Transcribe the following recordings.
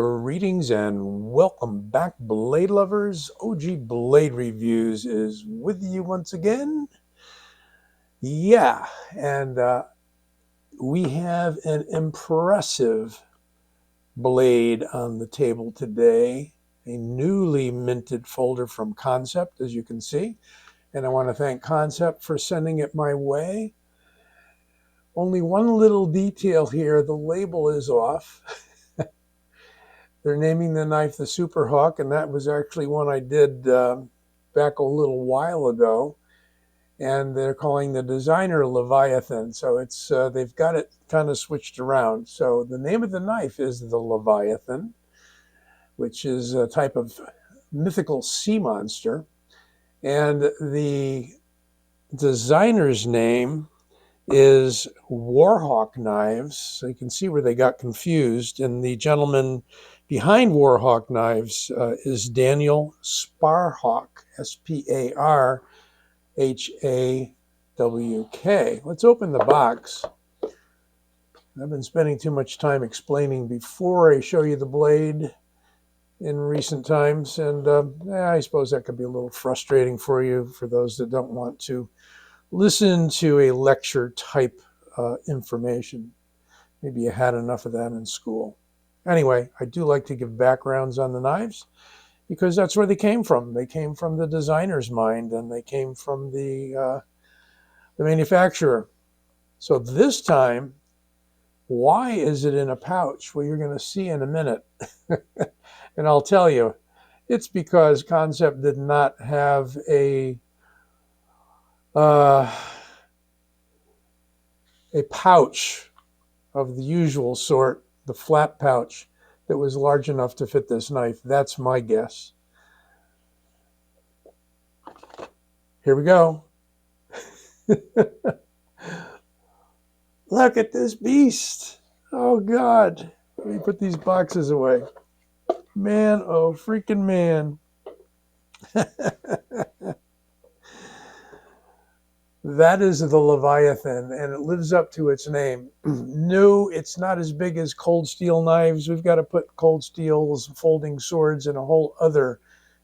Greetings and welcome back, blade lovers. OG Blade Reviews is with you once again. Yeah, and we have an impressive blade on the table today, a newly minted folder from Kansept, as you can see. And I want to thank Kansept for sending it my way. Only one little detail here, the label is off. They're naming the knife the Super Hawk, and that was actually one I did back a little while ago. And they're calling the designer Leviathan. So it's they've got it kind of switched around. So the name of the knife is the Leviathan, which is a type of mythical sea monster. And the designer's name is Warhawk Knives. So you can see where they got confused. And the gentleman behind Warhawk Knives is Daniel Sparhawk, Sparhawk. Let's open the box. I've been spending too much time explaining before I show you the blade in recent times. And I suppose that could be a little frustrating for you, for those that don't want to listen to a lecture type information. Maybe you had enough of that in school. Anyway, I do like to give backgrounds on the knives because that's where they came from. They came from the designer's mind, and they came from the manufacturer. So this time, why is it in a pouch? Well, you're going to see in a minute. And I'll tell you, it's because Kansept did not have a pouch of the usual sort, the flat pouch, that was large enough to fit this knife. That's my guess. Here we go. Look at this beast. Oh, God. Let me put these boxes away. Man, oh, freaking man. That is the Leviathan, and it lives up to its name. No, it's not as big as cold steel knives. We've got to put cold steels, folding swords in a whole other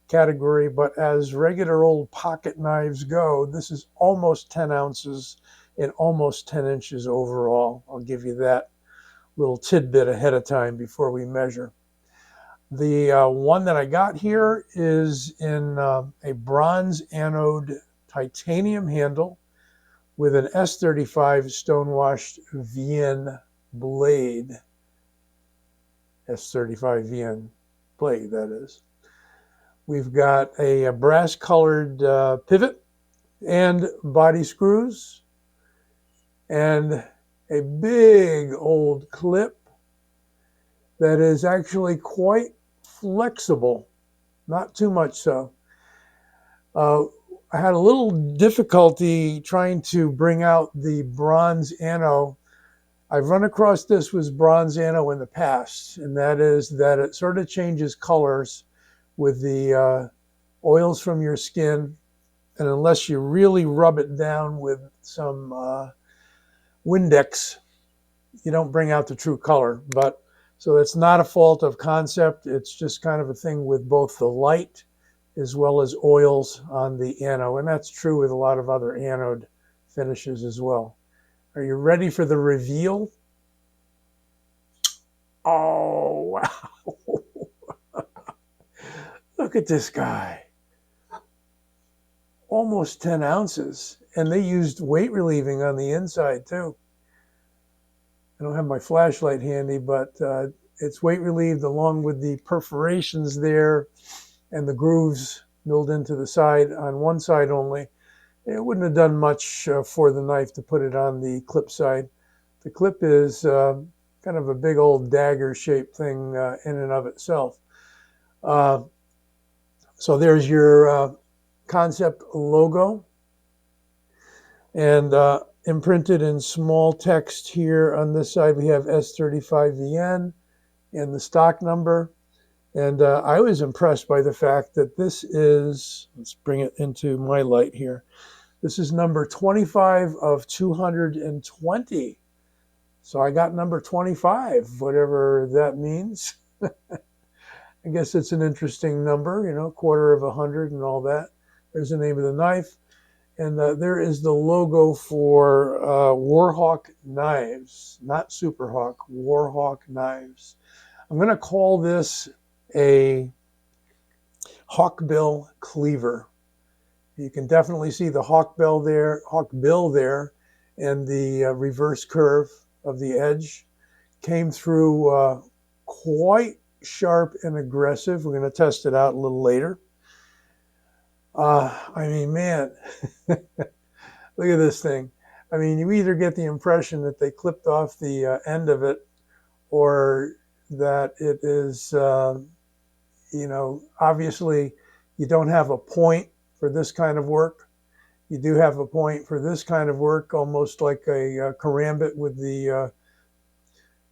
category. But as regular old pocket knives go, this is almost 10 ounces and almost 10 inches overall. I'll give you that little tidbit ahead of time before we measure. The one that I got here is in a bronze anode titanium handle with an S35 stonewashed VN blade. S35 VN blade, that is. We've got a brass colored pivot and body screws and a big old clip that is actually quite flexible, not too much so. I had a little difficulty trying to bring out the bronze anno. I've run across this with bronze anno in the past, and that is that it sort of changes colors with the oils from your skin, and unless you really rub it down with some Windex, you don't bring out the true color. But so that's not a fault of Kansept. It's just kind of a thing with both the light as well as oils on the anode. And that's true with a lot of other anode finishes as well. Are you ready for the reveal? Oh, wow. Look at this guy. Almost 10 ounces. And they used weight relieving on the inside too. I don't have my flashlight handy, but it's weight relieved along with the perforations there and the grooves milled into the side on one side only. It wouldn't have done much for the knife to put it on the clip side. The clip is kind of a big old dagger shaped thing in and of itself. So there's your Kansept logo. And imprinted in small text here on this side, we have S35VN and the stock number. And I was impressed by the fact that this is, let's bring it into my light here. This is number 25 of 220. So I got number 25, whatever that means. I guess it's an interesting number, you know, quarter of 100 and all that. There's the name of the knife. And there is the logo for Warhawk Knives, not Superhawk, Warhawk Knives. I'm going to call this a Hawkbill Cleaver. You can definitely see the Hawkbill there, and the reverse curve of the edge came through quite sharp and aggressive. We're going to test it out a little later. I mean, man, look at this thing. I mean, you either get the impression that they clipped off the end of it, or that it is, you know, obviously you don't have a point for this kind of work. You do have a point for this kind of work, almost like a karambit with the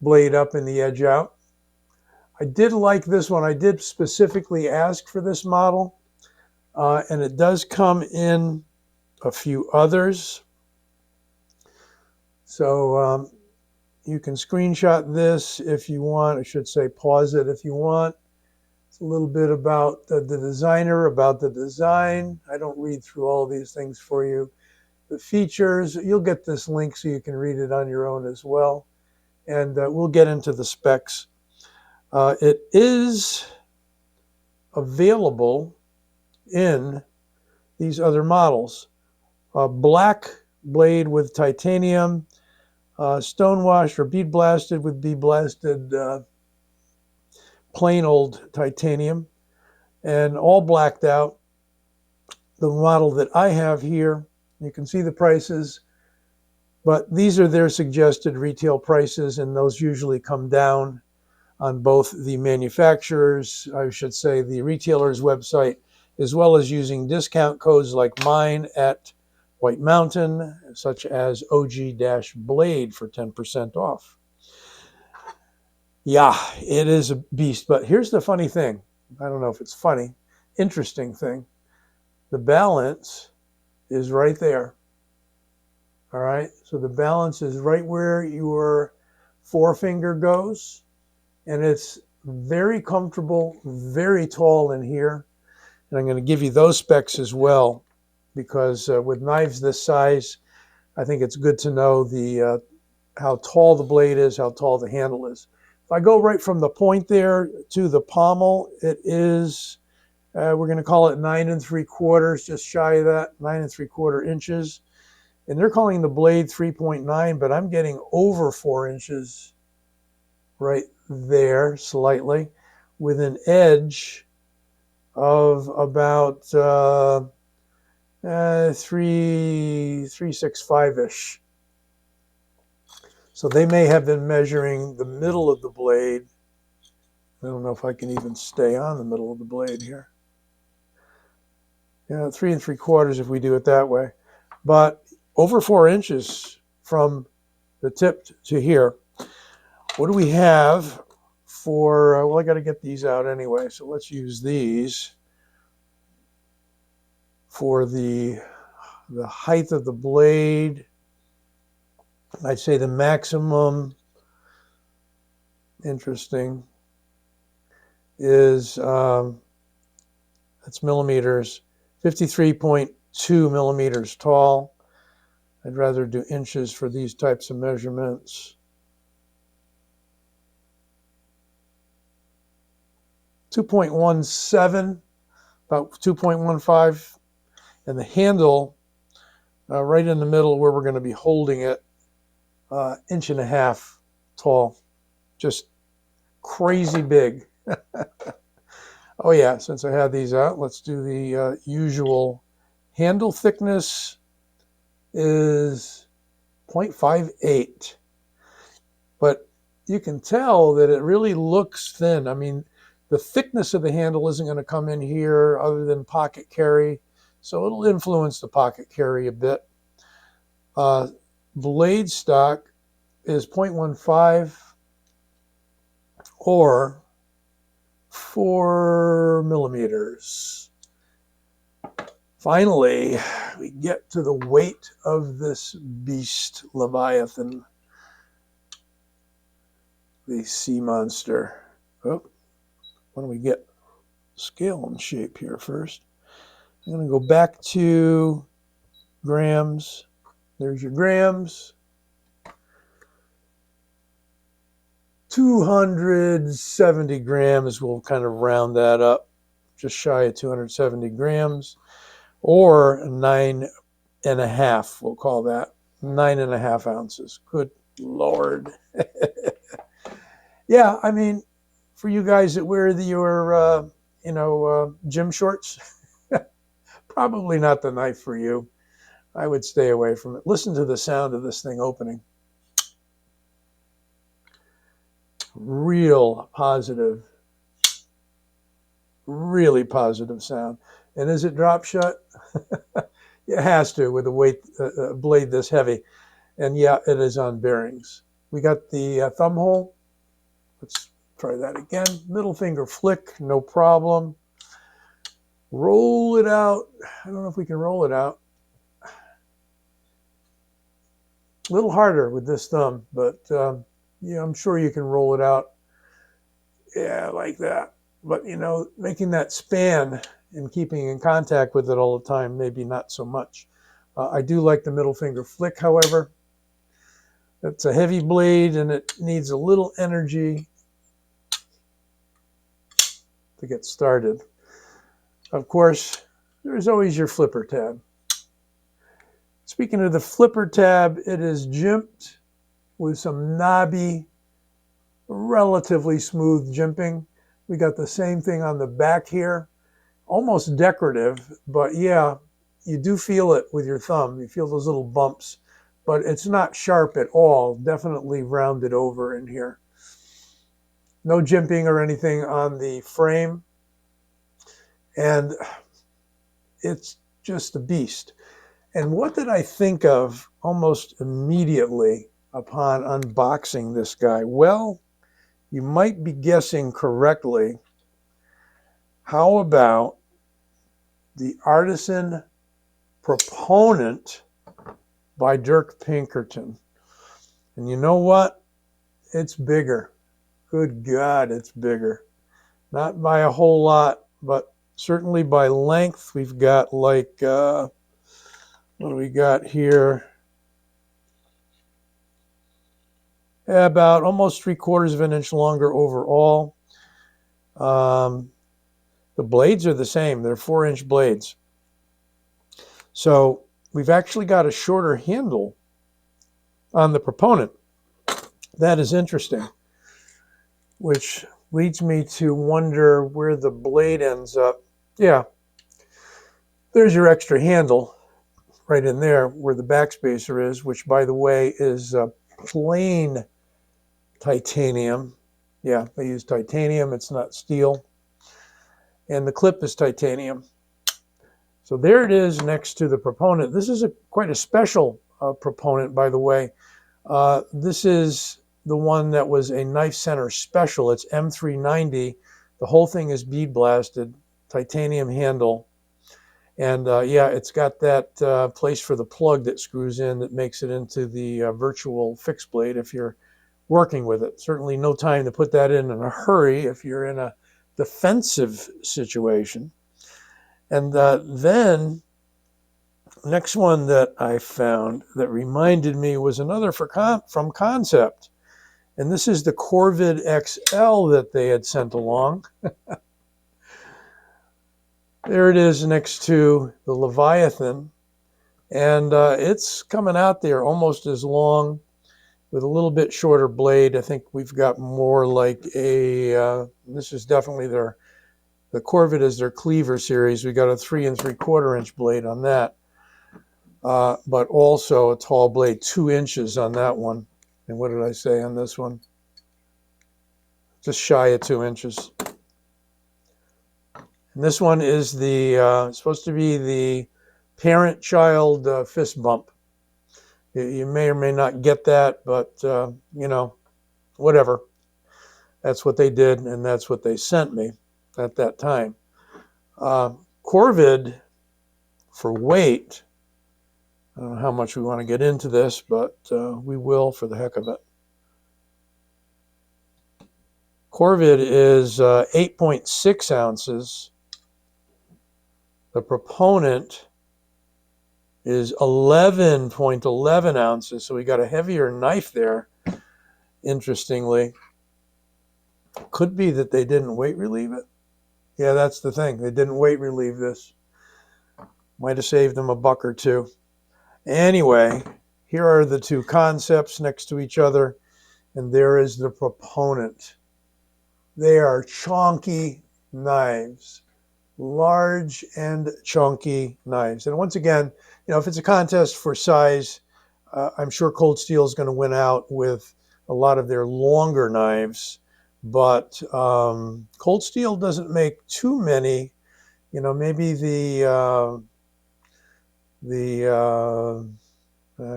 blade up and the edge out. I did like this one. I did specifically ask for this model, and it does come in a few others. So you can screenshot this if you want. I should say pause it if you want. It's a little bit about the designer, about the design. I don't read through all these things for you. The features, you'll get this link so you can read it on your own as well. And we'll get into the specs. It is available in these other models. Black blade with titanium, stonewashed or bead blasted with bead blasted plain old titanium, and all blacked out. The model that I have here, you can see the prices, but these are their suggested retail prices, and those usually come down on both the manufacturer's, I should say the retailer's website, as well as using discount codes like mine at White Mountain, such as OG-Blade for 10% off. Yeah, it is a beast, but here's the funny thing. I don't know if it's funny, interesting thing. The balance is right there. All right, so the balance is right where your forefinger goes, and it's very comfortable, very tall in here. And I'm going to give you those specs as well, because with knives this size, I think it's good to know the how tall the blade is, how tall the handle is. If I go right from the point there to the pommel, it is, we're going to call it 9 3/4, just shy of that, 9 3/4 inches. And they're calling the blade 3.9, but I'm getting over 4 inches right there slightly, with an edge of about 365-ish. So they may have been measuring the middle of the blade. I don't know if I can even stay on the middle of the blade here. Yeah, 3 3/4 if we do it that way. But over 4 inches from the tip to here. What do we have for, well, I got to get these out anyway, so let's use these for the height of the blade. I'd say the maximum, interesting, is, that's millimeters, 53.2 millimeters tall. I'd rather do inches for these types of measurements. 2.17, about 2.15, and the handle right in the middle where we're going to be holding it, 1.5 inches tall, just crazy big. Oh yeah, since I had these out, let's do the usual. Handle thickness is 0.58, but you can tell that it really looks thin. I mean, the thickness of the handle isn't going to come in here other than pocket carry, so it'll influence the pocket carry a bit. Blade stock is 0.15 or 4 millimeters. Finally, we get to the weight of this beast, Leviathan, the sea monster. Oh, why don't we get scale in shape here first. I'm going to go back to grams. There's your grams. 270 grams, we'll kind of round that up, just shy of 270 grams, or 9.5, we'll call that, 9.5 ounces. Good Lord. Yeah, I mean, for you guys that wear your, gym shorts, probably not the knife for you. I would stay away from it. Listen to the sound of this thing opening. Real positive, really positive sound. And as it drops shut, it has to with a blade this heavy. And yeah, it is on bearings. We got the thumb hole. Let's try that again. Middle finger flick, no problem. Roll it out. I don't know if we can roll it out. A little harder with this thumb, but yeah, I'm sure you can roll it out. Yeah, like that. But, making that span and keeping in contact with it all the time, maybe not so much. I do like the middle finger flick, however. It's a heavy blade and it needs a little energy to get started. Of course, there's always your flipper tab. Speaking of the flipper tab, it is jimped with some knobby, relatively smooth jimping. We got the same thing on the back here, almost decorative, but yeah, you do feel it with your thumb. You feel those little bumps, but it's not sharp at all. Definitely rounded over in here. No jimping or anything on the frame, and it's just a beast. And what did I think of almost immediately upon unboxing this guy? Well, you might be guessing correctly. How about the Artisan Proponent by Dirk Pinkerton? And you know what? It's bigger. Good God, it's bigger. Not by a whole lot, but certainly by length. We've got like, what do we got here? About almost 3/4 of an inch longer overall. The blades are the same. They're 4-inch blades. So we've actually got a shorter handle on the Proponent. That is interesting, which leads me to wonder where the blade ends up. Yeah, there's your extra handle right in there where the backspacer is, which, by the way, is plain titanium. Yeah, they use titanium. It's not steel. And the clip is titanium. So there it is next to the Proponent. This is quite a special Proponent, by the way. This is the one that was a Knife Center special. It's M390. The whole thing is bead blasted, titanium handle. And yeah, it's got that place for the plug that screws in that makes it into the virtual fixed blade if you're working with it. Certainly no time to put that in a hurry if you're in a defensive situation. And then next one that I found that reminded me was another from Kansept. And this is the Corvid XL that they had sent along. There it is next to the Leviathan. And it's coming out there almost as long with a little bit shorter blade. I think we've got more like a, this is definitely the Corvid is their Cleaver series. We got a 3 3/4 inch blade on that. But also a tall blade, 2 inches on that one. And what did I say on this one? Just shy of 2 inches. And this one is the supposed to be the parent-child fist bump. You may or may not get that, but you know, whatever. That's what they did, and that's what they sent me at that time. Corvid, for weight, I don't know how much we want to get into this, but we will for the heck of it. Corvid is 8.6 ounces. The proponent is 11.11 ounces. So we got a heavier knife there, interestingly. Could be that they didn't weight relieve it. Yeah, that's the thing. They didn't weight relieve this. Might have saved them a buck or two. Anyway, here are the two Kansepts next to each other, and there is the proponent. They are chonky knives, large and chunky knives. And once again, if it's a contest for size, I'm sure Cold Steel is going to win out with a lot of their longer knives. But Cold Steel doesn't make too many. Maybe I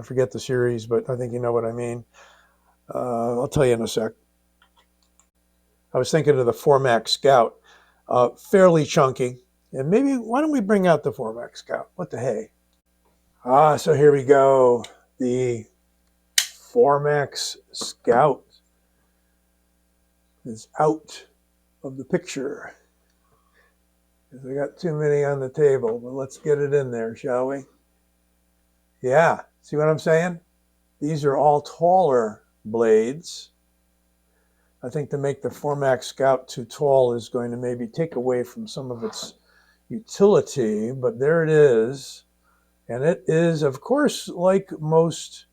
forget the series, but I think you know what I mean. I'll tell you in a sec. I was thinking of the Formac Scout, fairly chunky. And maybe, why don't we bring out the Formac Scout? What the hey? So here we go. The Formac Scout is out of the picture. I got too many on the table, but let's get it in there, shall we? Yeah, see what I'm saying? These are all taller blades. I think to make the Formac Scout too tall is going to maybe take away from some of its utility, but there it is. And it is, of course, like most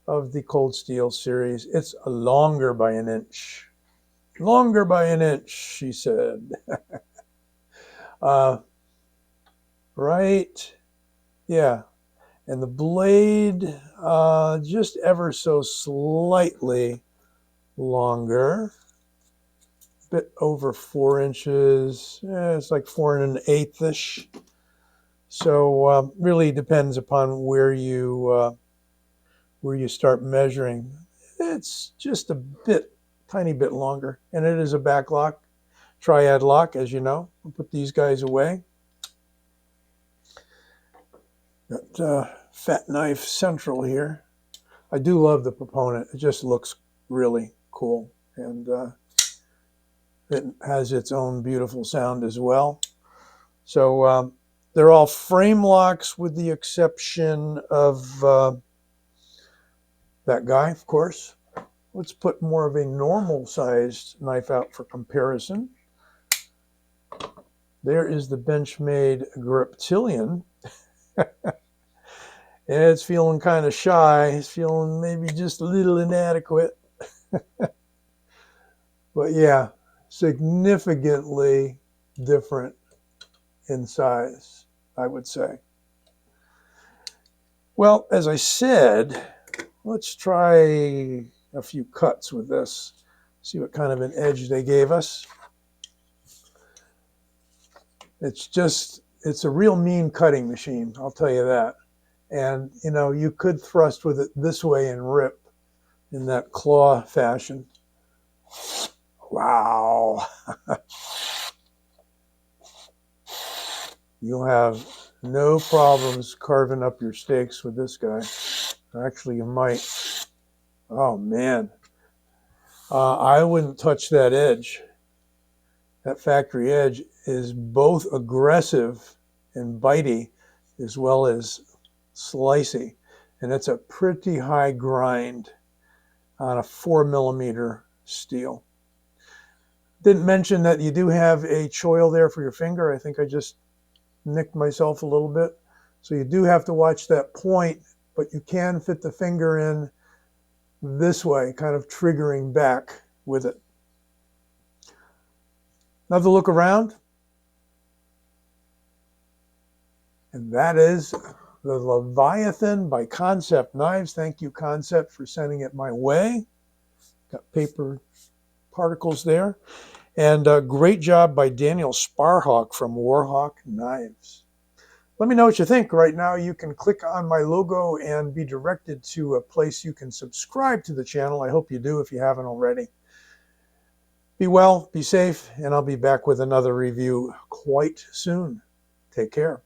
of the Cold Steel series, it's longer by an inch. Longer by an inch, she said. Right? Yeah. And the blade, just ever so slightly longer. A bit over 4 inches. It's like 4 1/8-ish. So really depends upon where you start measuring. It's just a tiny bit longer. And it is a back lock, triad lock, as you know. I'll put these guys away. Got fat knife central here. I do love the proponent. It just looks really cool. And it has its own beautiful sound as well. So they're all frame locks with the exception of that guy, of course. Let's put more of a normal sized knife out for comparison. There is the Benchmade Griptilian. It's feeling kind of shy. It's feeling maybe just a little inadequate. But yeah, significantly different in size, I would say. Well, as I said, let's try a few cuts with this. See what kind of an edge they gave us. It's a real mean cutting machine, I'll tell you that. And, you could thrust with it this way and rip in that claw fashion. Wow. You'll have no problems carving up your steaks with this guy. Actually, you might. Oh, man. I wouldn't touch that edge. That factory edge is both aggressive and bitey as well as slicey. And it's a pretty high grind on a 4mm steel. Didn't mention that you do have a choil there for your finger. I think I just nicked myself a little bit. So you do have to watch that point, but you can fit the finger in this way, kind of triggering back with it. Another look around. And that is the Leviathan by Kansept Knives. Thank you, Kansept, for sending it my way. Got paper particles there. And a great job by Daniel Sparhawk from Warhawk Knives. Let me know what you think. Right now, you can click on my logo and be directed to a place you can subscribe to the channel. I hope you do if you haven't already. Be well, be safe, and I'll be back with another review quite soon. Take care.